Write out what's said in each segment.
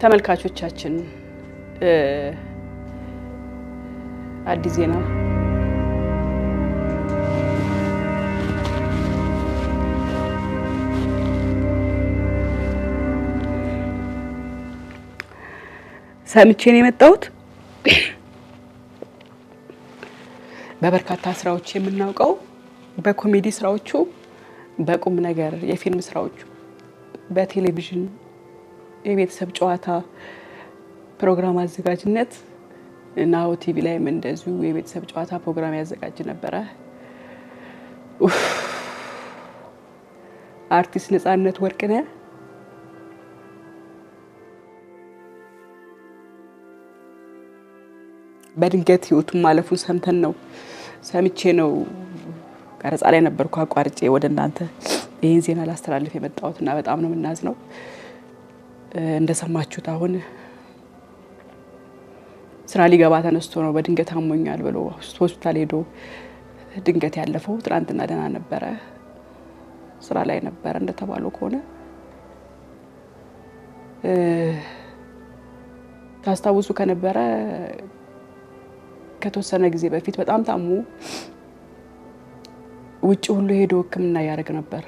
ተመልካቾቻችን አዲስ ዜና ሰምቼ ነው የመጣሁት በበርካታ ስራዎች የምናውቀው በኮሜዲ ስራዎቹ በቁም ነገር የፊልም ስራዎቹ በቴሌቪዥን የቤተሰብ ጨዋታ ፕሮግራም አዘጋጅነት ናሁ ቲቪ ላይ እንደዚሁ የቤተሰብ ጨዋታ ፕሮግራም ያዘጋጅ ነበር አርቲስት ነጻነት ወርቅነህ በድንገት ህይወቱን ማለፉን ሰምተን ነው ሰምቼ ነው ቀረጻ ላይ ነበርኩ አቋርጬ ወደ እናንተ ይሄን ዜና ላስተላልፍ የመጣሁትና በጣም ነው ምናዝነው እንደሰማችሁት አሁን ስራ ሊገባ ተነስቶ ነው በድንገት አሞኛል ብሎ ሆስፒታል ሄዶ ድንገት ያለፈው ትናንትና ደህና ነበረ ስራ ላይ ነበረ እንደተባለው ከሆነ ታስታውሱ ከነበረ ከተወሰነ ጊዜ በፊት በጣም ታሙ ውጪ ሁሉ ሄዶ ህክምና ያደረገ ነበር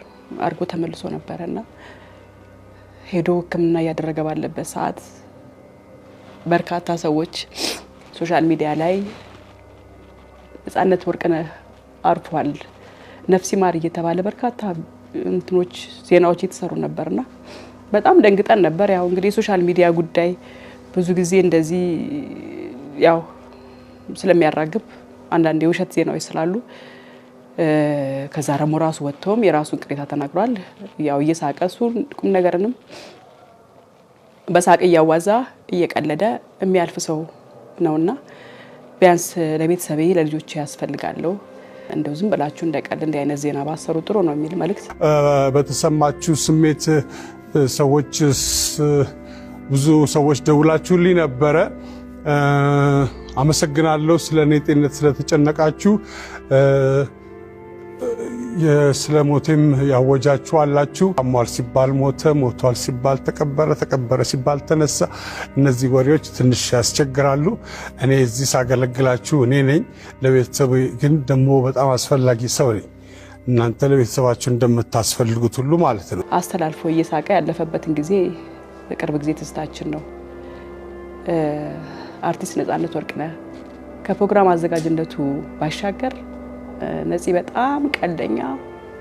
አርጎ ተመልሶ ነበርና ሄዶ ህክምና ያደረገ ባለበት ሰዓት በርካታ ሰዎች ሶሻል ሚዲያ ላይ ነጻነት ወርቅነህ አርፏል ነፍስ ይማር እየተባለ በርካታ እንትኖች ዜናዎች እየተሰሩ ነበርና በጣም ደንግጠን ነበር ያው እንግዲህ ሶሻል ሚዲያ ጉዳይ ብዙ ጊዜ እንደዚህ ያው ስለሚያራግብ አንዳንዴ ውሸት ዜናዎች ስላሉ ከዛ ደግሞ ራሱ ወጥቶም የራሱን ቅሬታ ተናግሯል ያው እየሳቀሱ ቁም ነገርንም በሳቅ ያዋዛ እየቀለደ የሚያልፍ ሰው ነውና ቢያንስ ለቤተሰቤ ለልጆቼ ያስፈልጋለሁ እንደው ዝም ብላችሁ እንደቀልድ እንደ አይነት ዜና ባሰሩ ጥሩ ነው የሚል መልእክት በተሰማችሁ ስሜት ሰዎች ብዙ ሰዎች ደውላችሁልኝ ነበረ አመሰግናለሁ ስለኔ ጤንነት ስለተጨነቃችሁ የስለሞቴም ያወጃችሁ አላችሁ አሟል ሲባል ሞተ ሞቷል ሲባል ተቀበረ ተቀበረ ሲባል ተነሳ እነዚህ ወሬዎች ትንሽ ያስቸግራሉ እኔ እዚህ ሳገለግላችሁ እኔ ነኝ ለቤተሰብ ግን ደግሞ በጣም አስፈላጊ ሰው ነኝ እናንተ ለቤተሰባችሁ እንደምታስፈልጉት ሁሉ ማለት ነው አስተላልፎ እየሳቀ ያለፈበትን ጊዜ በቅርብ ጊዜ ትስታችን ነው አርቲስት ነጻነት ወርቅነህ ከፕሮግራም አዘጋጅነቱ ባሻገር ነፂ በጣም ቀልደኛ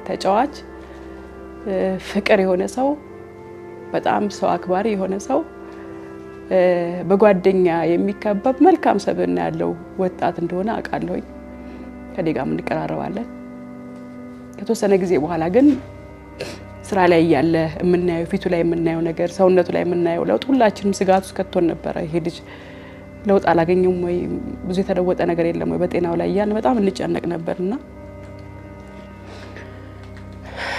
ተጫዋች ፍቅር የሆነ ሰው በጣም ሰው አክባሪ የሆነ ሰው በጓደኛ የሚከበብ መልካም ሰብዕና ያለው ወጣት እንደሆነ አውቃለሁኝ ከደጋም እንቀራረባለን ከተወሰነ ጊዜ በኋላ ግን ስራ ላይ ያለ የምናየው ፊቱ ላይ የምናየው ነገር ሰውነቱ ላይ የምናየው ለውጥ ሁላችንም ስጋት ውስጥ ከቶን ነበር ይሄ ልጅ ለውጥ አላገኘም ወይ ብዙ የተለወጠ ነገር የለም ወይ በጤናው ላይ ያን በጣም እንጨነቅ ነበርና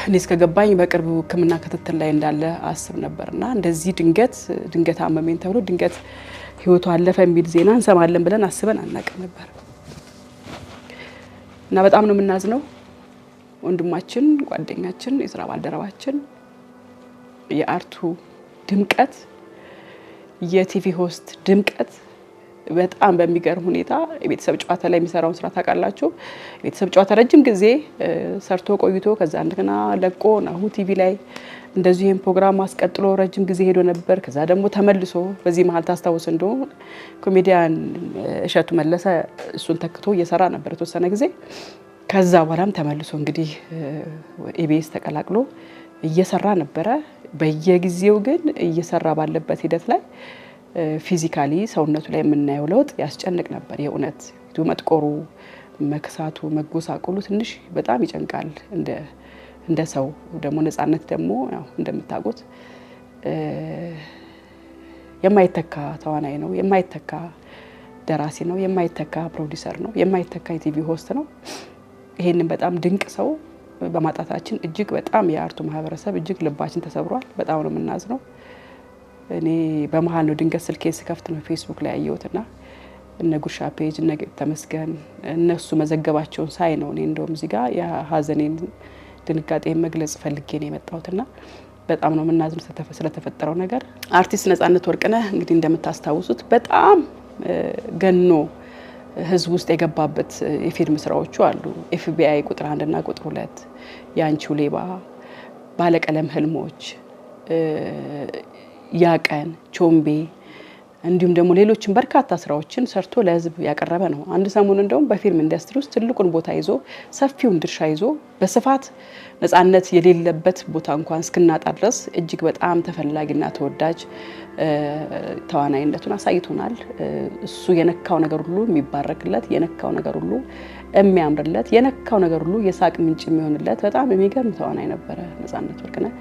እኔ እስከገባኝ በቅርቡ ህክምና ክትትል ላይ እንዳለ አስብ ነበርና እንደዚህ ድንገት አመመኝ ተብሎ ድንገት ህይወቱ አለፈ የሚል ዜና እንሰማለን ብለን አስበን አናውቅም ነበር እና በጣም ነው የምናዝነው ወንድማችን ጓደኛችን የሥራ ባልደረባችን የአርቱ ድምቀት የቲቪ ሆስት ድምቀት በጣም በሚገርም ሁኔታ የቤተሰብ ጨዋታ ላይ የሚሰራውን ስራ ታውቃላችሁ የቤተሰብ ጨዋታ ረጅም ጊዜ ሰርቶ ቆይቶ ከዛ እንደገና ለቆ ናሁ ቲቪ ላይ እንደዚህ ይሄን ፕሮግራም አስቀጥሎ ረጅም ጊዜ ሄዶ ነበር ከዛ ደግሞ ተመልሶ በዚህ መሃል ታስታውስ እንደው ኮሜዲያን እሸቱ መለሰ እሱን ተክቶ እየሰራ ነበር ተወሰነ ጊዜ ከዛ በኋላም ተመልሶ እንግዲህ ኢቢኤስ ተቀላቅሎ እየሰራ ነበር በየጊዜው ግን እየሰራ ባለበት ሂደት ላይ ፊዚካሊ ሰውነቱ ላይ የምናየው ለውጥ ያስጨንቅ ነበር የኡነት ዱ መጥቆሩ መክሳቱ መጎሳቆሉ ትንሽ በጣም ይጨንቃል እንደ ሰው ደግሞ ነጻነት ደግሞ ያው እንደምታውቁት የማይተካ ተዋናይ ነው የማይተካ ደራሲ ነው የማይተካ ፕሮዲዩሰር ነው የማይተካ የቲቪ ሆስት ነው ይሄንን በጣም ድንቅ ሰው በማጣታችን እጅግ በጣም የአርቱ ማህበረሰብ እጅግ ልባችን ተሰብሯል በጣም ነው የምናዝነው እኔ በመሃል ነው ድንገት ስልኬን ስከፍት ነው ፌስቡክ ላይ ያየሁትና እነ ጉርሻ ፔጅ እነ ተመስገን እነሱ መዘገባቸውን ሳይ ነው እኔ እንደውም እዚህ ጋር የሀዘኔን ድንጋጤ መግለጽ ፈልጌ ነው የመጣሁትና በጣም ነው የምናዝነው ስለተፈጠረው ነገር። አርቲስት ነጻነት ወርቅነህ እንግዲህ እንደምታስታውሱት በጣም ገኖ ህዝብ ውስጥ የገባበት የፊልም ስራዎቹ አሉ። FBI ቁጥር 1 እና ቁጥር 2፣ ያንቺው ሌባ፣ ባለቀለም ህልሞች፣ ያቀን፣ ቾምቤ እንዲሁም ደግሞ ሌሎችን በርካታ ስራዎችን ሰርቶ ለህዝብ ያቀረበ ነው። አንድ ሰሞን እንደውም በፊልም ኢንዱስትሪ ውስጥ ትልቁን ቦታ ይዞ ሰፊውን ድርሻ ይዞ በስፋት ነጻነት የሌለበት ቦታ እንኳን እስክናጣ ድረስ እጅግ በጣም ተፈላጊና ተወዳጅ ተዋናይነቱን አሳይቶናል። እሱ የነካው ነገር ሁሉ የሚባረክለት፣ የነካው ነገር ሁሉ የሚያምርለት፣ የነካው ነገር ሁሉ የሳቅ ምንጭ የሚሆንለት በጣም የሚገርም ተዋናይ ነበረ ነጻነት ወርቅነህ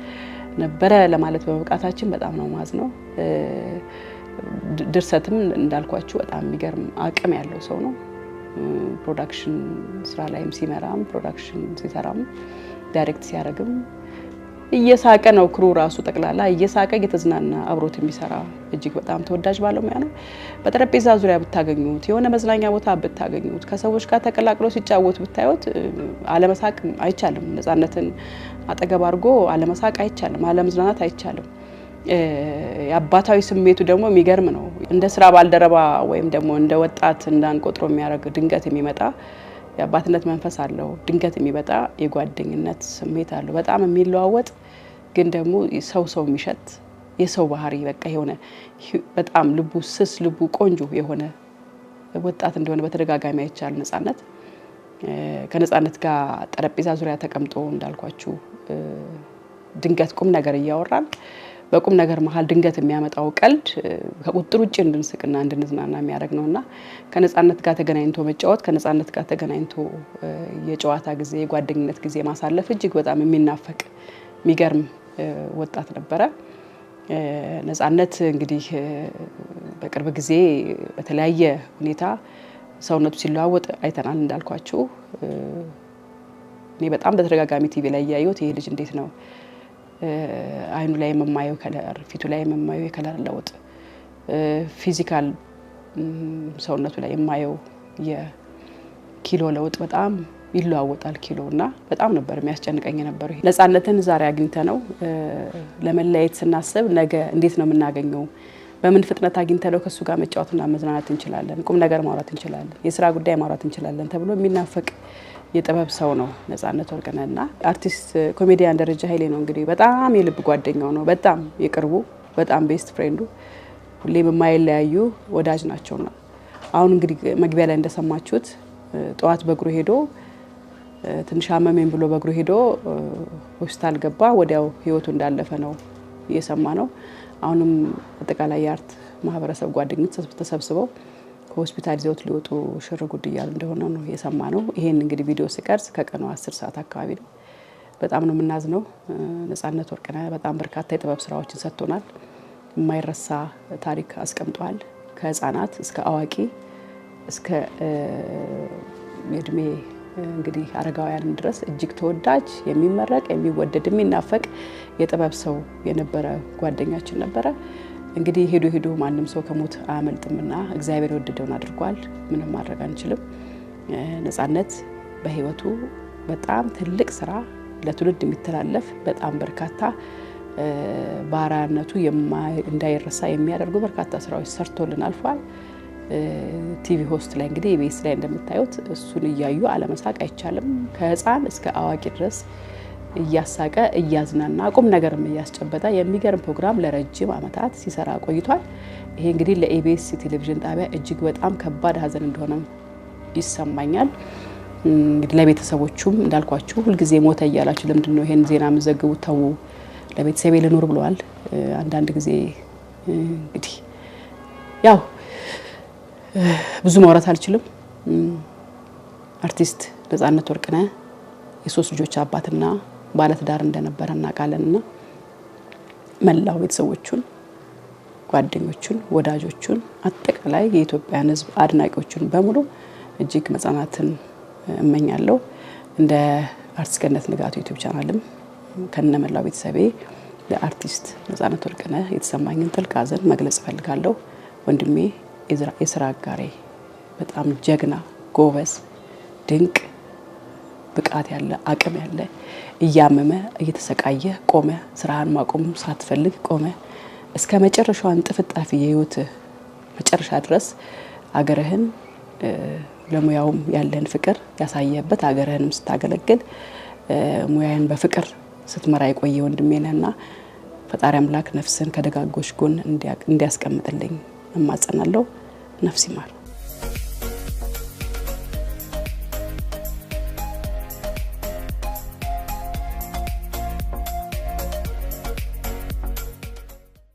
ነበረ ለማለት በመብቃታችን በጣም ነው ማዝነው። ድርሰትም እንዳልኳችሁ በጣም የሚገርም አቅም ያለው ሰው ነው። ፕሮዳክሽን ስራ ላይም ሲመራም ፕሮዳክሽን ሲሰራም ዳይሬክት ሲያደርግም እየሳቀ ነው። ክሩ ራሱ ጠቅላላ እየሳቀ እየተዝናና አብሮት የሚሰራ እጅግ በጣም ተወዳጅ ባለሙያ ነው። በጠረጴዛ ዙሪያ ብታገኙት፣ የሆነ መዝናኛ ቦታ ብታገኙት፣ ከሰዎች ጋር ተቀላቅሎ ሲጫወት ብታዩት አለመሳቅ አይቻልም። ነጻነትን አጠገብ አድርጎ አለመሳቅ አይቻልም፣ አለመዝናናት አይቻልም። የአባታዊ ስሜቱ ደግሞ የሚገርም ነው። እንደ ስራ ባልደረባ ወይም ደግሞ እንደ ወጣት እንዳንቆጥሮ የሚያደርግ ድንገት የሚመጣ የአባትነት መንፈስ አለው። ድንገት የሚመጣ የጓደኝነት ስሜት አለው። በጣም የሚለዋወጥ ግን ደግሞ ሰው የሚሸት የሰው ባህሪ በቃ የሆነ በጣም ልቡ ስስ ልቡ ቆንጆ የሆነ ወጣት እንደሆነ በተደጋጋሚ አይቻል። ነጻነት ከነጻነት ጋር ጠረጴዛ ዙሪያ ተቀምጦ እንዳልኳችሁ ድንገት ቁም ነገር እያወራን በቁም ነገር መሃል ድንገት የሚያመጣው ቀልድ ከቁጥር ውጭ እንድንስቅና እንድንዝናና የሚያደርግ ነውና ከነጻነት ጋር ተገናኝቶ መጫወት፣ ከነጻነት ጋር ተገናኝቶ የጨዋታ ጊዜ የጓደኝነት ጊዜ ማሳለፍ እጅግ በጣም የሚናፈቅ የሚገርም ወጣት ነበረ። ነጻነት እንግዲህ በቅርብ ጊዜ በተለያየ ሁኔታ ሰውነቱ ሲለዋወጥ አይተናል። እንዳልኳችሁ እኔ በጣም በተደጋጋሚ ቲቪ ላይ ያየሁት ይሄ ልጅ እንዴት ነው አይኑ ላይ የማየው ከለር፣ ፊቱ ላይ የማየው የከለር ለውጥ፣ ፊዚካል ሰውነቱ ላይ የማየው የኪሎ ለውጥ በጣም ይለዋወጣል ኪሎና በጣም ነበር የሚያስጨንቀኝ ነበር። ነጻነትን ዛሬ አግኝተነው ለመለያየት ስናስብ ነገ እንዴት ነው የምናገኘው? በምን ፍጥነት አግኝተነው ከሱ ጋር መጫወትና መዝናናት እንችላለን? ቁም ነገር ማውራት እንችላለን? የስራ ጉዳይ ማውራት እንችላለን? ተብሎ የሚናፈቅ የጥበብ ሰው ነው ነጻነት ወርቅነህና አርቲስት ኮሜዲያን ደረጃ ኃይሌ ነው እንግዲህ በጣም የልብ ጓደኛው ነው። በጣም የቅርቡ በጣም ቤስት ፍሬንዱ ሁሌም የማይለያዩ ወዳጅ ናቸውና አሁን እንግዲህ መግቢያ ላይ እንደሰማችሁት ጠዋት በእግሩ ሄዶ ትንሽ አመመኝ ብሎ በእግሩ ሄዶ ሆስፒታል ገባ። ወዲያው ህይወቱ እንዳለፈ ነው እየሰማነው። አሁንም አጠቃላይ የአርት ማህበረሰብ ጓደኞች ተሰብስበው ከሆስፒታል ይዘውት ሊወጡ ሽር ጉድ እያሉ እንደሆነ ነው የሰማነው። ይሄን እንግዲህ ቪዲዮ ሲቀርጽ ከቀኑ 10 ሰዓት አካባቢ ነው። በጣም ነው የምናዝነው። ነጻነት ወርቅነህ በጣም በርካታ የጥበብ ስራዎችን ሰጥቶናል። የማይረሳ ታሪክ አስቀምጧል። ከህፃናት እስከ አዋቂ እስከ እድሜ እንግዲህ አረጋውያን ድረስ እጅግ ተወዳጅ የሚመረቅ የሚወደድ የሚናፈቅ የጥበብ ሰው የነበረ ጓደኛችን ነበረ። እንግዲህ ሄዶ ማንም ሰው ከሞት አያመልጥምና እግዚአብሔር ወደደውን አድርጓል። ምንም ማድረግ አንችልም። ነጻነት በህይወቱ በጣም ትልቅ ስራ ለትውልድ የሚተላለፍ በጣም በርካታ ባራነቱ እንዳይረሳ የሚያደርጉ በርካታ ስራዎች ሰርቶልን አልፏል። ቲቪ ሆስት ላይ እንግዲህ ኢቢኤስ ላይ እንደምታዩት እሱን እያዩ አለመሳቅ አይቻልም። ከህፃን እስከ አዋቂ ድረስ እያሳቀ እያዝናና ቁም ነገርም እያስጨበጠ የሚገርም ፕሮግራም ለረጅም አመታት ሲሰራ ቆይቷል። ይሄ እንግዲህ ለኢቢኤስ ቴሌቪዥን ጣቢያ እጅግ በጣም ከባድ ሀዘን እንደሆነ ይሰማኛል። እንግዲህ ለቤተሰቦቹም እንዳልኳችሁ ሁልጊዜ ሞተ እያላችሁ ለምንድነው ይሄን ዜና መዘግቡት? ተው ለቤተሰቤ ልኖር ብለዋል። አንዳንድ ጊዜ እንግዲህ ያው ብዙ ማውራት አልችልም። አርቲስት ነጻነት ወርቅነህ የሶስት ልጆች አባትና ባለትዳር እንደነበረ እናውቃለንና መላው ቤተሰቦቹን፣ ጓደኞቹን፣ ወዳጆቹን አጠቃላይ የኢትዮጵያን ሕዝብ አድናቂዎቹን በሙሉ እጅግ መጽናናትን እመኛለሁ። እንደ አርቲስት ገነት ንጋቱ ዩቲዩብ ቻናልም ከነመላው ቤተሰቤ ለአርቲስት ነጻነት ወርቅነህ የተሰማኝን ጥልቅ ሐዘን መግለጽ ፈልጋለሁ። ወንድሜ የስራ አጋሬ በጣም ጀግና ጎበዝ ድንቅ ብቃት ያለ አቅም ያለ እያመመ እየተሰቃየ ቆመ ስራን ማቆም ሳትፈልግ ቆመ እስከ መጨረሻው አንጥፍጣፊ የህይወት መጨረሻ ድረስ አገርህን ለሙያውም ያለን ፍቅር ያሳየበት አገርህንም ስታገለግል ሙያን በፍቅር ስትመራ የቆየ ወንድሜ ነህና ፈጣሪ አምላክ ነፍስን ከደጋጎች ጎን እንዲያስቀምጥልኝ እማጸናለሁ። ነፍስ ይማር።